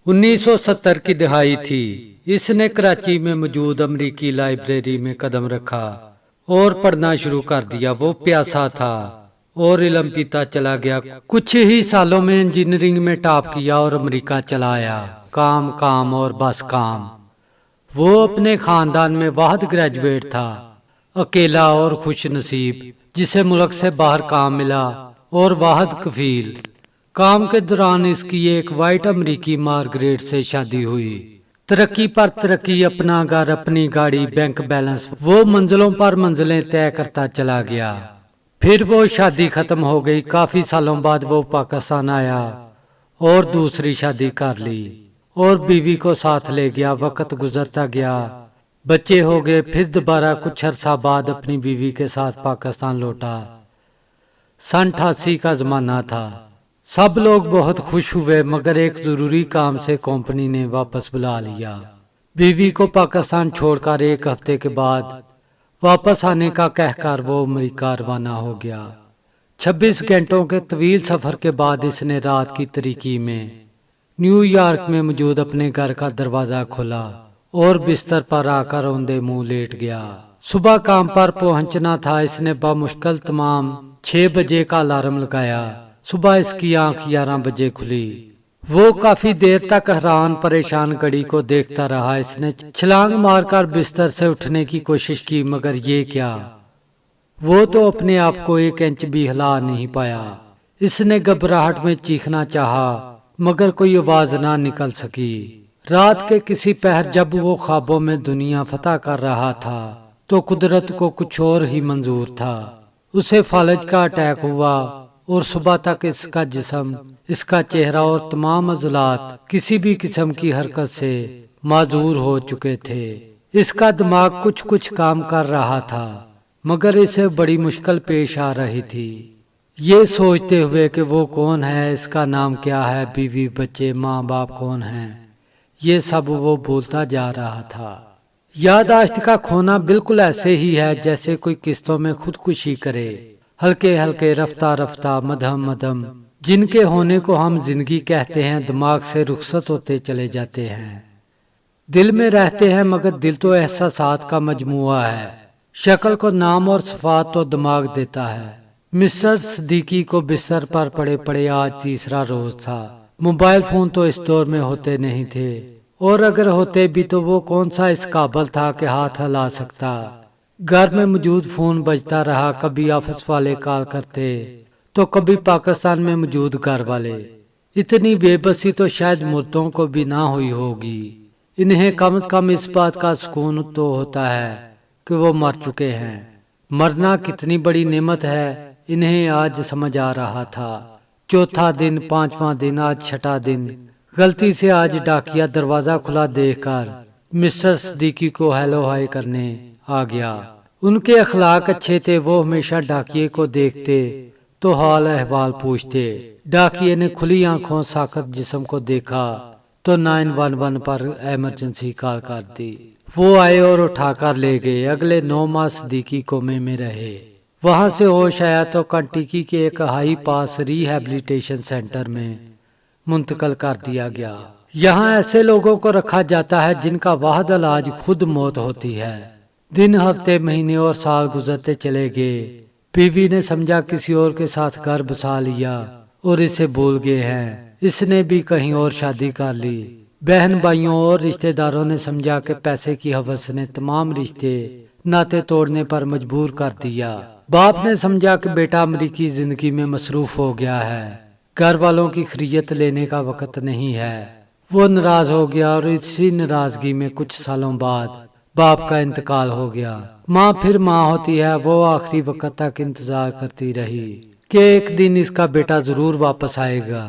1970 की दहाई थी। इसने कराची में मौजूद अमरीकी लाइब्रेरी में कदम रखा और पढ़ना शुरू कर दिया। वो प्यासा था और इल्म पीता चला गया। कुछ ही सालों में इंजीनियरिंग में टॉप किया और अमेरिका चला आया। काम काम और बस काम। वो अपने खानदान में वाहिद ग्रेजुएट था, अकेला और खुश नसीब, जिसे मुल्क से बाहर काम मिला, और वाहिद कफील। काम के दौरान इसकी एक वाइट अमरीकी मार्गरेट से शादी हुई। तरक्की पर तरक्की, अपना घर, अपनी गाड़ी, बैंक बैलेंस, वो मंजिलों पर मंजिलें तय करता चला गया। फिर वो शादी खत्म हो गई। काफी सालों बाद वो पाकिस्तान आया और दूसरी शादी कर ली और बीवी को साथ ले गया। वक्त गुजरता गया, बच्चे हो गए। फिर दोबारा कुछ अरसा बाद अपनी बीवी के साथ पाकिस्तान लौटा। सन 88 का जमाना था। सब लोग बहुत खुश हुए, मगर एक जरूरी काम से कंपनी ने वापस बुला लिया। बीवी को पाकिस्तान छोड़कर एक हफ्ते के बाद वापस आने का कहकर वो अमेरिका रवाना हो गया। 26 घंटों के तवील सफर के बाद इसने रात की तारीकी में न्यूयॉर्क में मौजूद अपने घर का दरवाजा खोला और बिस्तर पर आकर औंधे मुंह लेट गया। सुबह काम पर पहुंचना था। इसने बामुश्किल तमाम 6 बजे का अलार्म लगाया। सुबह इसकी आंख 11 बजे खुली। वो काफी देर तक हैरान परेशान घड़ी को देखता रहा। इसने छलांग मारकर बिस्तर से उठने की कोशिश की, मगर ये क्या, वो तो अपने आप को 1 इंच भी हिला नहीं पाया। इसने घबराहट में चीखना चाहा, मगर कोई आवाज ना निकल सकी। रात के किसी पहर जब वो ख्वाबों में दुनिया फतह कर रहा था, तो कुदरत को कुछ और ही मंजूर था। उसे फालज का अटैक हुआ और सुबह तक इसका जिस्म, इसका चेहरा और तमाम अज़लात किसी भी किस्म की हरकत से माजूर हो चुके थे। इसका दिमाग कुछ कुछ काम कर रहा था, मगर इसे बड़ी मुश्किल पेश आ रही थी। ये सोचते हुए कि वो कौन है, इसका नाम क्या है, बीवी बच्चे माँ बाप कौन हैं, ये सब वो भूलता जा रहा था। याददाश्त का खोना बिल्कुल ऐसे ही है जैसे कोई किस्तों में खुदकुशी करे। हल्के हल्के, रफ्ता रफ्ता, मधम मधम, जिनके होने को हम जिंदगी कहते हैं, दिमाग से रुखसत होते चले जाते हैं। दिल में रहते हैं, मगर दिल तो एहसासात का मजमुआ है। शक्ल को नाम और सिफात तो दिमाग देता है। मिस्टर सिद्दीकी को बिस्तर पर पड़े पड़े आज तीसरा रोज था। मोबाइल फोन तो इस दौर में होते नहीं थे, और अगर होते भी तो वो कौन सा इस काबिल था कि हाथ हिला सकता। घर में मौजूद फोन बजता रहा। कभी ऑफिस वाले कॉल करते तो कभी पाकिस्तान में मौजूद घर वाले। इतनी बेबसी तो शायद मुर्दों को भी ना हुई होगी। इन्हें कम से कम इस बात का सुकून तो होता है कि वो मर चुके हैं। मरना कितनी बड़ी नेमत है, इन्हें आज समझ आ रहा था। चौथा दिन, 5वां दिन, आज 6ठा दिन। गलती से आज डाकिया दरवाजा खुला देखकर मिस्टर सिद्दीकी को हेलो हाय करने आ गया। उनके अखलाक अच्छे थे। वो हमेशा डाकिये को देखते तो हाल अहवाल पूछते। डाकिये ने खुली आंखों साख्त जिस्म को देखा तो 911 पर इमरजेंसी कॉल कर दी। वो आए और उठाकर ले गए। अगले 9 माह सिद्दीकी कोमे में रहे। वहां से होश आया तो कंटिकी के एक हाई पास रिहैबिलिटेशन सेंटर में मुंतकल कर दिया गया। यहाँ ऐसे लोगों को रखा जाता है जिनका वाहिद इलाज खुद मौत होती है। दिन, हफ्ते, महीने और साल गुजरते चले गए। बीवी ने समझा किसी और के साथ घर बसा लिया और इसे भूल गए हैं। इसने भी कहीं और शादी कर ली। बहन भाइयों और रिश्तेदारों ने समझा कि पैसे की हवस ने तमाम रिश्ते नाते तोड़ने पर मजबूर कर दिया। बाप ने समझा कि बेटा अमरीकी जिंदगी में मसरूफ हो गया है, घर वालों की खैरियत लेने का वक्त नहीं है। वो नाराज हो गया और इसी नाराजगी में कुछ सालों बाद बाप का इंतकाल हो गया। माँ फिर माँ होती है। वो आखिरी वक्त तक इंतजार करती रही कि एक दिन इसका बेटा जरूर वापस आएगा।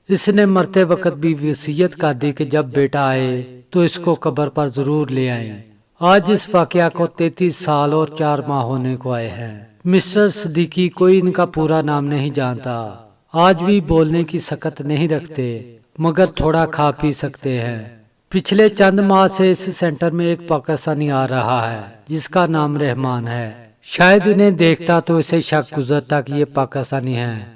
इसने मरते वक्त भी वसीयत कर दी कि जब बेटा आए तो इसको कब्र पर जरूर ले आए। आज इस वाकया को 33 साल और 4 माह होने को आए हैं। मिस्टर सिद्दीकी कोई इनका पूरा नाम नहीं जानता। आज भी बोलने की सकत नहीं रखते, मगर थोड़ा खा पी सकते हैं। पिछले चंद माह से इस सेंटर में एक पाकिस्तानी आ रहा है जिसका नाम रहमान है। शायद इन्हें देखता तो इसे शक गुजरता कि ये पाकिस्तानी है,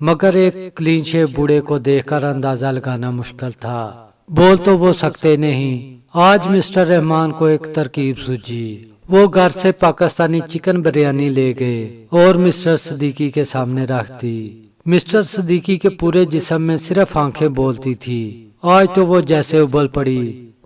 मगर एक क्लीन शेव बूढ़े को देखकर अंदाजा लगाना मुश्किल था। बोल तो वो सकते नहीं। आज मिस्टर रहमान को एक तरकीब सूझी। वो घर से पाकिस्तानी चिकन बिरयानी ले गए और मिस्टर सिद्दीकी के सामने रख दी। मिस्टर सिद्दीकी के पूरे जिस्म में सिर्फ आंखें बोलती थी। आज तो वो जैसे उबल पड़ी।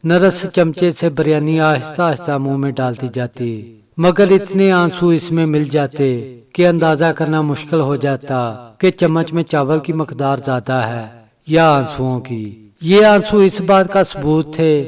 नरस चमचे से बिरयानी आहिस्ता आहिस्ता मुंह में डालती जाती, मगर इतने आंसू इसमें मिल जाते कि अंदाजा करना मुश्किल हो जाता कि चम्मच में चावल की मकदार ज्यादा है या आंसुओं की। ये आंसू इस बात का सबूत थे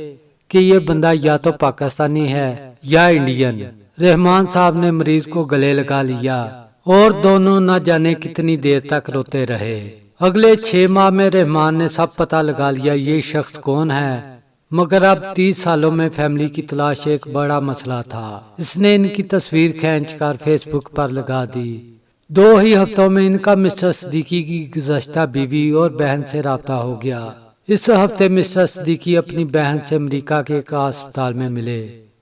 कि ये बंदा या तो पाकिस्तानी है या इंडियन। रहमान साहब ने मरीज को गले लगा लिया और दोनों न जाने कितनी देर तक रोते रहे। अगले 6 माह में रहमान ने सब पता लगा लिया ये शख्स कौन है, मगर अब 30 सालों में फैमिली की तलाश एक बड़ा मसला था। इसने इनकी तस्वीर खींचकर फेसबुक पर लगा दी। 2 ही हफ्तों में इनका मिस्टर सिद्दीकी की गुज़श्ता बीवी और बहन से राब्ता हो गया। इस हफ्ते मिस्टर सिद्दीकी अपनी बहन से अमेरिका के एक अस्पताल में मिले।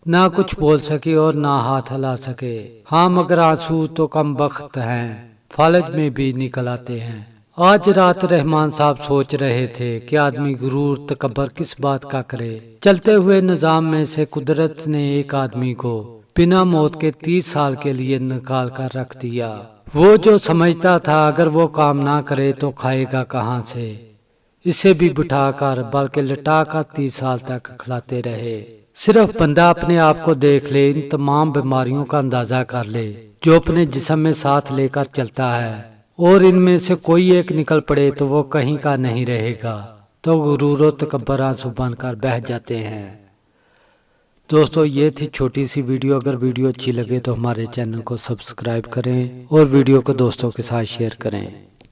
ना कुछ बोल सके और ना हाथ हिला सके। हाँ, मगर आंसू तो कम बख्त हैं, फालज में भी निकल आते हैं। आज रात रहमान साहब सोच रहे थे कि आदमी गुरूर तकब्बर किस बात का करे। चलते हुए निजाम में से कुदरत ने एक आदमी को बिना मौत के 30 साल के लिए निकाल कर रख दिया। वो जो समझता था अगर वो काम ना करे तो खाएगा कहाँ से, इसे भी बिठाकर बल्कि लटाकर 30 साल तक खिलाते रहे। सिर्फ बंदा अपने आप को देख ले, इन तमाम बीमारियों का अंदाजा कर ले जो अपने जिस्म में साथ लेकर चलता है, और इनमें से कोई एक निकल पड़े तो वो कहीं का नहीं रहेगा, तो गुरूर और तकब्बर आंसू बनकर बह जाते हैं। दोस्तों, ये थी छोटी सी वीडियो। अगर वीडियो अच्छी लगे तो हमारे चैनल को सब्सक्राइब करें और वीडियो को दोस्तों के साथ शेयर करें।